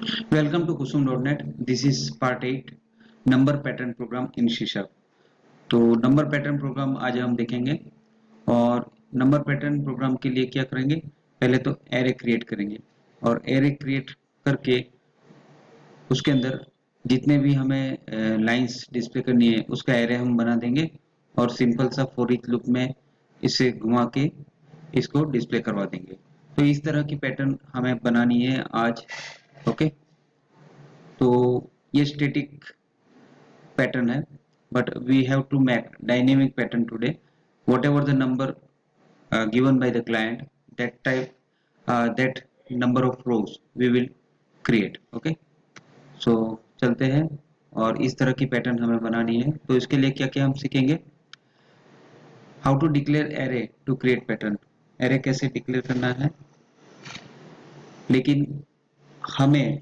Welcome to kusum.net. This is part 8 number pattern program in शीशा। तो number pattern programme आज हम देखेंगे और नंबर पैटर्न प्रोग्राम के लिए क्या करेंगे, पहले तो एरे क्रिएट करेंगे और एरे क्रिएट करके उसके अंदर जितने भी हमें लाइंस डिस्प्ले करनी है उसका एरे हम बना देंगे और सिंपल सा फॉर ईच लूप में इसे घुमा के इसको डिस्प्ले करवा देंगे। तो इस तरह की पैटर्न हमें बनानी है आज। ओके, तो ये स्टैटिक pattern है, but we have to make dynamic pattern today. Whatever the number given by the client, that number of rows we will create. Okay, so चलते हैं और इस तरह की पैटर्न हमें बनानी है। तो इसके लिए क्या क्या हम सीखेंगे, how to declare array to create pattern, array कैसे डिक्लेयर करना है। लेकिन हमें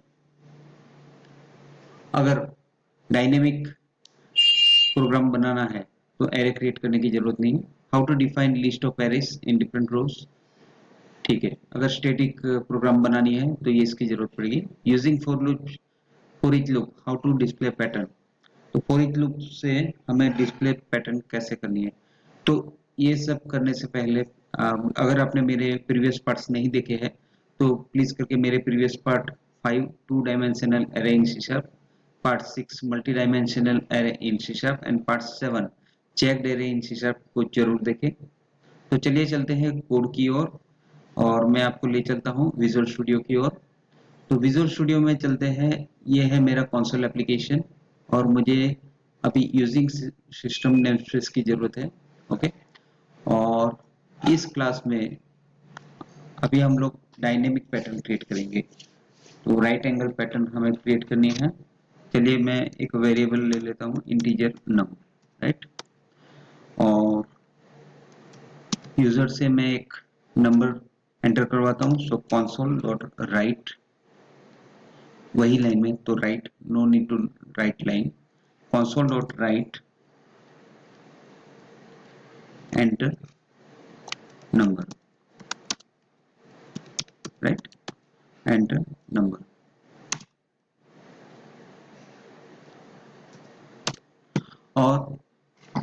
अगर डायनेमिक प्रोग्राम बनाना है तो एरे क्रिएट करने की जरूरत नहीं है। How to define list of arrays in different rows, ठीक है। अगर स्टैटिक प्रोग्राम बनानी है तो ये इसकी जरूरत पड़ेगी। Using for each loop, how to display pattern, तो फॉर ईच लूप से हमें डिस्प्ले पैटर्न कैसे करनी है। तो ये सब करने से पहले अगर आपने मेरे प्रीवियस पार्ट्स नहीं देखे हैं तो प्लीज करके मेरे previous part 5 two dimensional array in C#, part 6 multi dimensional array in C# and part 7 checked array in C# को जरूर देखें। तो चलिए चलते हैं कोड की ओर और मैं आपको ले चलता हूँ विजुअल स्टूडियो की ओर। तो विजुअल स्टूडियो में चलते हैं, ये है मेरा कंसोल एप्लीकेशन और मुझे अभी यूजिंग सिस्टम नेमस्पेस की जरूरत है। ओके, और इस क्लास में अभी हम लोग डायनेमिक पैटर्न क्रिएट करेंगे। तो राइट एंगल पैटर्न हमें क्रिएट करनी है। चलिए मैं एक वेरिएबल ले लेता हूँ इंटीजर नम, राइट, और यूजर से मैं एक नंबर एंटर करवाता हूँ। सो कंसोल डॉट राइट, वही लाइन में, तो right, no need to write line, console dot write enter number, right, enter number. और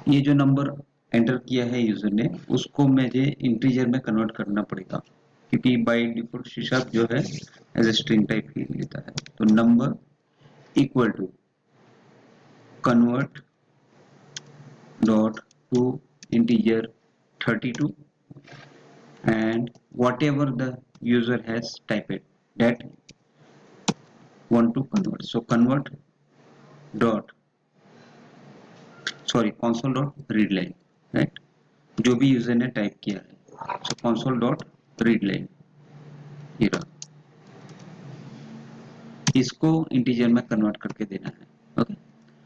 ये जो नंबर एंटर किया है यूजर ने उसको मुझे इंटीजर में कन्वर्ट करना पड़ेगा क्योंकि बाय डिफॉल्ट C# जो है एज ए स्ट्रिंग टाइप ही लेता है। तो number equal to convert dot to integer 32 and whatever the user has typed that want to convert, so convert dot console dot read line, right, जो भी user ने type किया है। सो console dot read line ये रहा, इसको integer में convert करके देना है। ओके,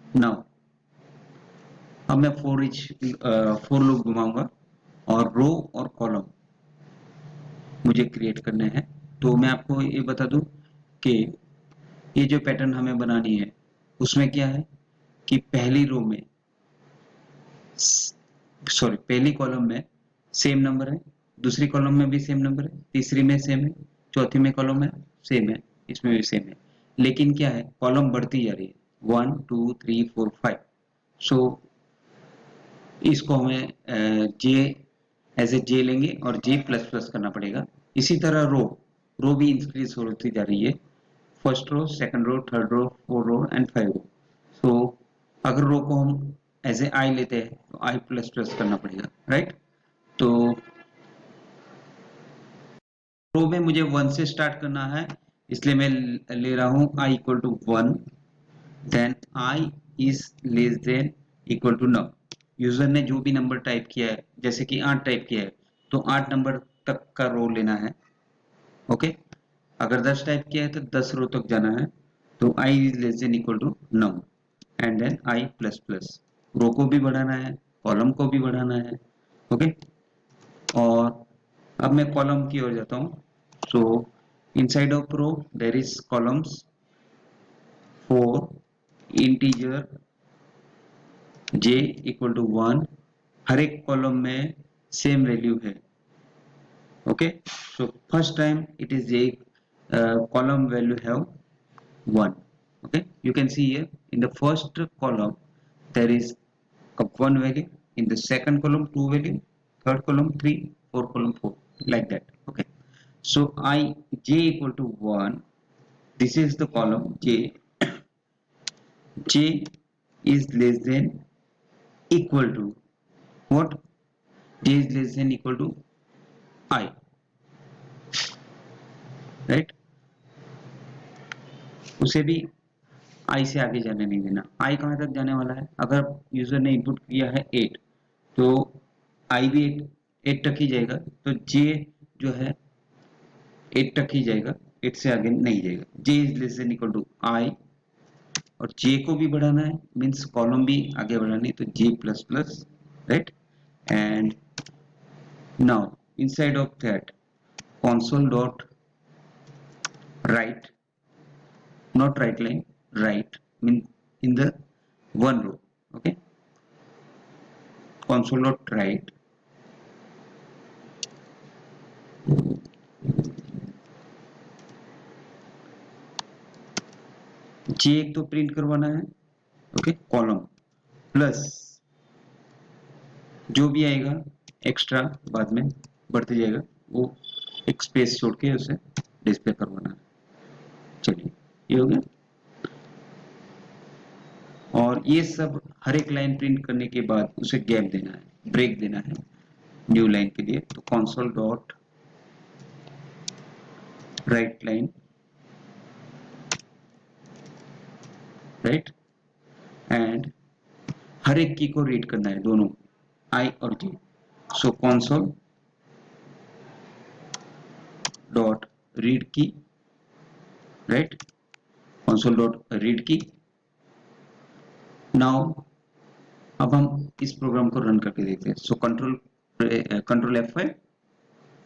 नाउ अब मैं फोर लूप घुमाऊंगा और रो और कॉलम मुझे क्रिएट करने हैं। तो मैं आपको ये बता दूं कि ये जो पैटर्न हमें बनानी है उसमें क्या है कि पहली रो में पहली कॉलम में सेम नंबर है, दूसरी कॉलम में भी सेम नंबर है, तीसरी में सेम है, चौथी में कॉलम है सेम है, इसमें भी सेम है। लेकिन क्या है, कॉलम बढ़ती जा रही है 1 2 3 4 5। सो इसको हमें जे एज ए जे लेंगे और जे प्लस प्लस करना पड़ेगा। इसी तरह रो भी इंक्रीज होती जा रही है, first row, second row, third row, fourth row and 5 row. So अगर रो को हम एज ए आई लेते हैं तो आई प्लस प्लस करना पड़ेगा, राइट। तो रो में मुझे 1 से स्टार्ट करना है, इसलिए मैं ले रहा हूं I equal to 1, then I is less than equal to num. User ने जो भी नंबर टाइप किया है, जैसे कि 8 टाइप किया है तो 8 नंबर तक का रो लेना है। ओके, अगर 10 टाइप किया है तो 10 रो तक जाना है। तो I is less than equal to num and then I plus plus. Row को भी बढ़ाना है, कॉलम को भी बढ़ाना है। ओके, और अब मैं कॉलम की ओर जाता हूँ। So inside of row there is columns for integer j equal to 1, हर एक कॉलम में सेम वैल्यू है। Okay, so first time it is j column value have 1. Okay, you can see here in the first column there is a 1 value, in the second column 2 value, third column 3, fourth column 4, like that. Okay, so I j equal to 1, this is the column j. J is less than equal to what? J is less than equal to I, right? उसे भी I से आगे जाने नहीं देना. I कहाँ तक जाने वाला है? अगर यूजर ने इनपुट किया है 8, तो I भी 8 तक ही जाएगा, तो J जो है 8 तक ही जाएगा, 8 से आगे नहीं जाएगा. J is less than equal to I, और J को भी बढ़ाना है, मीन्स कॉलम भी आगे बढ़ानी है, तो J plus plus, right. And now inside of that console dot write, not write line, write mean in the one row. Okay, console dot write j एक तो प्रिंट करवाना है. ओके, कॉलम प्लस जो भी आएगा एक्स्ट्रा बाद में बढ़ते जाएगा, वो एक स्पेस छोड़ के उसे डिस्प्ले करवाना है. चलिए, ये हो गया. और ये सब हर एक लाइन प्रिंट करने के बाद उसे गैप देना है, ब्रेक देना है न्यू लाइन के लिए. तो console dot write line, right, and हर एक की को रीड करना है, दोनों I और J. सो console डॉट रीड की, राइट, console डॉट रीड की. नाउ अब हम इस प्रोग्राम को रन करके देखते हैं. So control F5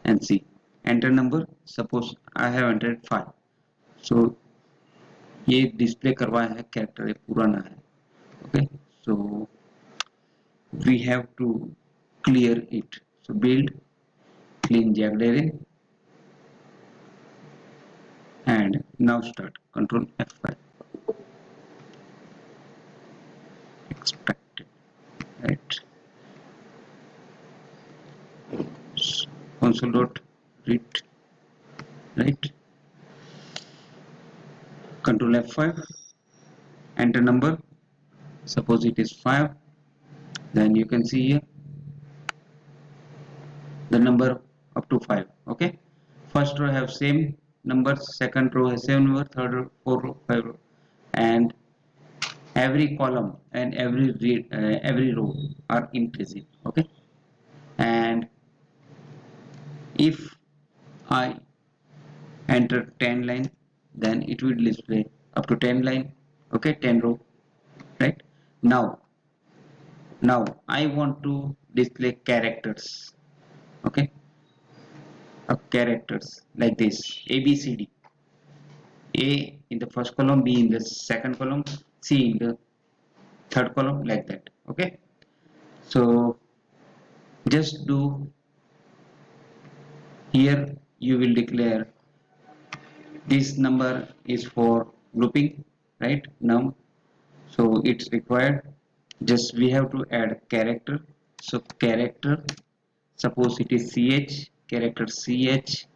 and see, enter number. Suppose I have entered 5. सो ये डिस्प्ले करवाया है, कैरेक्टर पुराना है. Okay, so we have to clear it. So build clean jagged array and now start control F5. Expected, right? Console dot read, right? Control F5, enter number. Suppose it is 5. Then you can see here the number up to 5. Okay, first row have same numbers, second row has same number, third row, fourth row, 5 row, and every column and every row are increasing. Okay, and if I enter 10 line, then it will display up to 10 line. Okay, 10 row, right? Now I want to display characters. Okay, characters like this: A B C D. A in the first column, B in the second column, C in the third column, like that. Okay, so just do here. You will declare this number is for grouping, right? Now, so it's required. Just we have to add character. So character, suppose it is ch, character ch,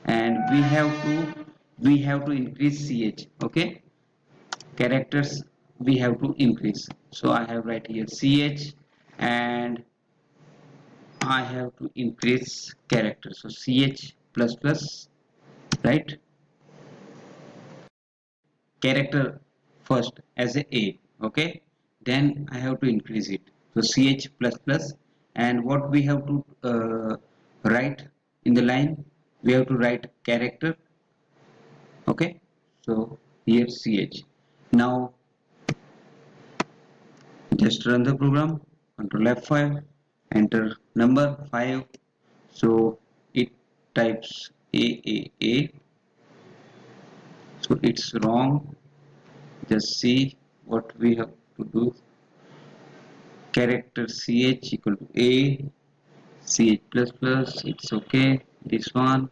and we have to increase ch. Okay, characters we have to increase. So I have right here ch, and I have to increase character. So ch plus plus, right? Character first as a. Okay, then I have to increase it. So ch plus plus, and what we have to write in the line, we have to write character. Okay, so here ch. Now just run the program, control F5, enter number 5. So it types a, so it's wrong. Just see what we have to do. Character ch equal to a, ch plus plus, it's okay. This one.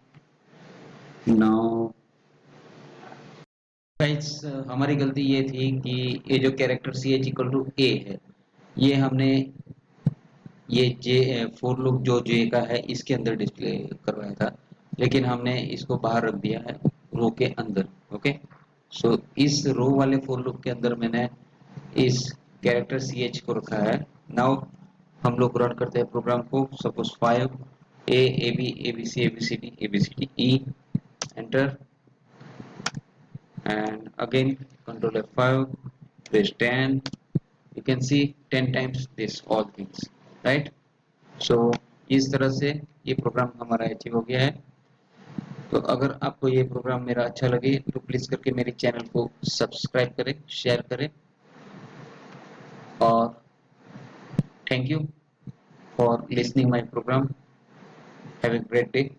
Now guys हमारी गलती ये थी कि ये जो character C H equal to A है, ये हमने ये जे फोर लूप जो जे का है इसके अंदर डिस्प्ले करवाया था, लेकिन हमने इसको बाहर रख दिया है रो के अंदर। ओके, सो इस रो वाले फोर लूप के अंदर मैंने इस कैरेक्टर सी एच को रखा है। नाउ हम लोग रन करते हैं प्रोग्राम को। Suppose 5 A B C A B C D E, enter, and again control F5, press 10. You can see 10 times this all things, right? So इस तरह से ये प्रोग्राम हमारा अचीव हो गया है। तो अगर आपको ये प्रोग्राम मेरा अच्छा लगे तो प्लीज करके मेरे चैनल को सब्सक्राइब करें, शेयर करें, और thank you for listening my program. Have a great day.